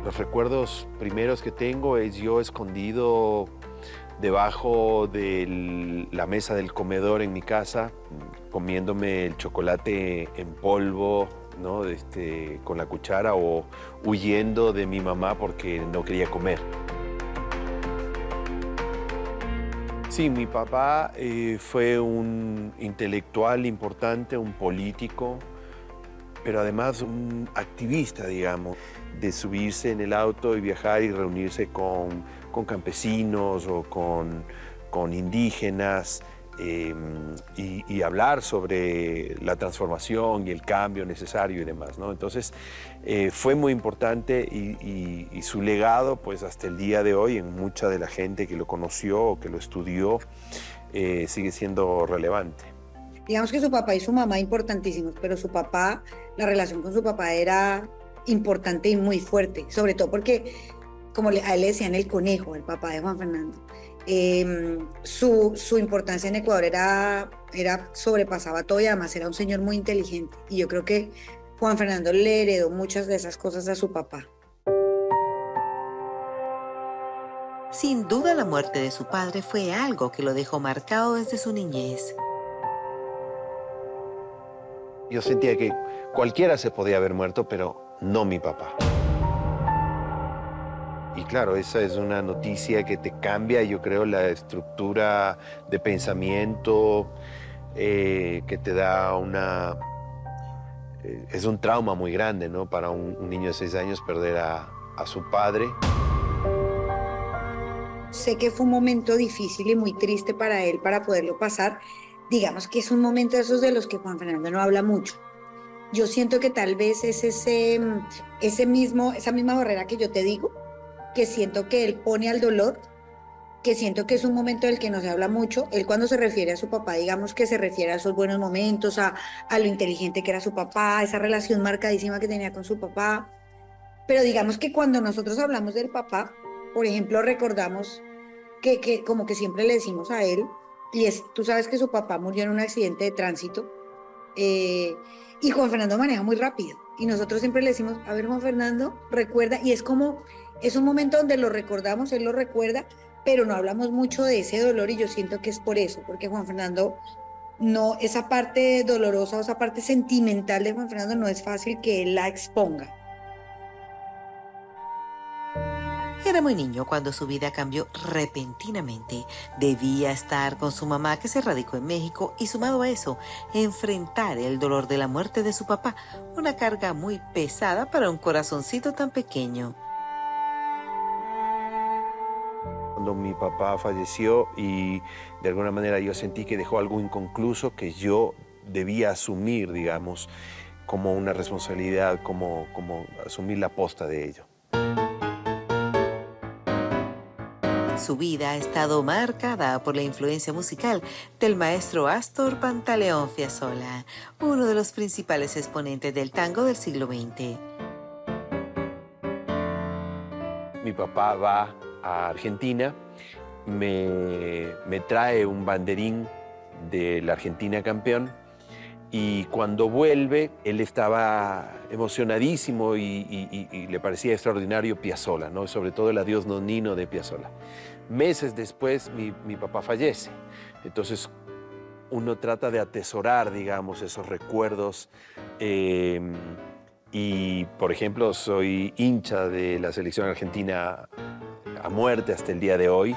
Los recuerdos primeros que tengo es yo escondido debajo de la mesa del comedor en mi casa, comiéndome el chocolate en polvo, ¿no? Con la cuchara o huyendo de mi mamá porque no quería comer. Sí, mi papá fue un intelectual importante, un político, pero además un activista, digamos, de subirse en el auto y viajar y reunirse con campesinos o con indígenas y hablar sobre la transformación y el cambio necesario y demás, ¿no? Entonces, fue muy importante y su legado, pues hasta el día de hoy, en mucha de la gente que lo conoció o que lo estudió, sigue siendo relevante. Digamos que su papá y su mamá importantísimos, pero su papá, la relación con su papá era importante y muy fuerte, sobre todo porque, como a él le decían el conejo, el papá de Juan Fernando, su importancia en Ecuador sobrepasaba todo y además era un señor muy inteligente. Y yo creo que Juan Fernando le heredó muchas de esas cosas a su papá. Sin duda la muerte de su padre fue algo que lo dejó marcado desde su niñez. Yo sentía que cualquiera se podía haber muerto, pero no mi papá. Y claro, esa es una noticia que te cambia, yo creo, la estructura de pensamiento, que te da es un trauma muy grande, ¿no? Para un niño de 6 años perder a su padre. Sé que fue un momento difícil y muy triste para él para poderlo pasar. Digamos que es un momento de esos de los que Juan Fernando no habla mucho. Yo siento que tal vez es esa misma barrera que yo te digo, que siento que él pone al dolor, que siento que es un momento del que no se habla mucho. Él cuando se refiere a su papá, digamos que se refiere a esos buenos momentos, a lo inteligente que era su papá, a esa relación marcadísima que tenía con su papá. Pero digamos que cuando nosotros hablamos del papá, por ejemplo, recordamos que como que siempre le decimos a él, y es, tú sabes que su papá murió en un accidente de tránsito, eh, y Juan Fernando maneja muy rápido. Y nosotros siempre le decimos, a ver, Juan Fernando, recuerda, y es como, es un momento donde lo recordamos, él lo recuerda, pero no hablamos mucho de ese dolor y yo siento que es por eso, porque Juan Fernando, no, esa parte dolorosa o esa parte sentimental de Juan Fernando no es fácil que él la exponga. Era muy niño cuando su vida cambió repentinamente. Debía estar con su mamá que se radicó en México y sumado a eso, enfrentar el dolor de la muerte de su papá, una carga muy pesada para un corazoncito tan pequeño. Cuando mi papá falleció y de alguna manera yo sentí que dejó algo inconcluso que yo debía asumir, digamos, como una responsabilidad, como asumir la posta de ello. Su vida ha estado marcada por la influencia musical del maestro Astor Pantaleón Fiazzolla, uno de los principales exponentes del tango del siglo XX. Mi papá va a Argentina, me trae un banderín de la Argentina campeón y cuando vuelve él estaba emocionadísimo y le parecía extraordinario Piazzolla, ¿no? Sobre todo el Adiós Nonino de Piazzolla. Meses después mi papá fallece, entonces uno trata de atesorar, digamos, esos recuerdos. Y, por ejemplo, soy hincha de la selección argentina a muerte hasta el día de hoy.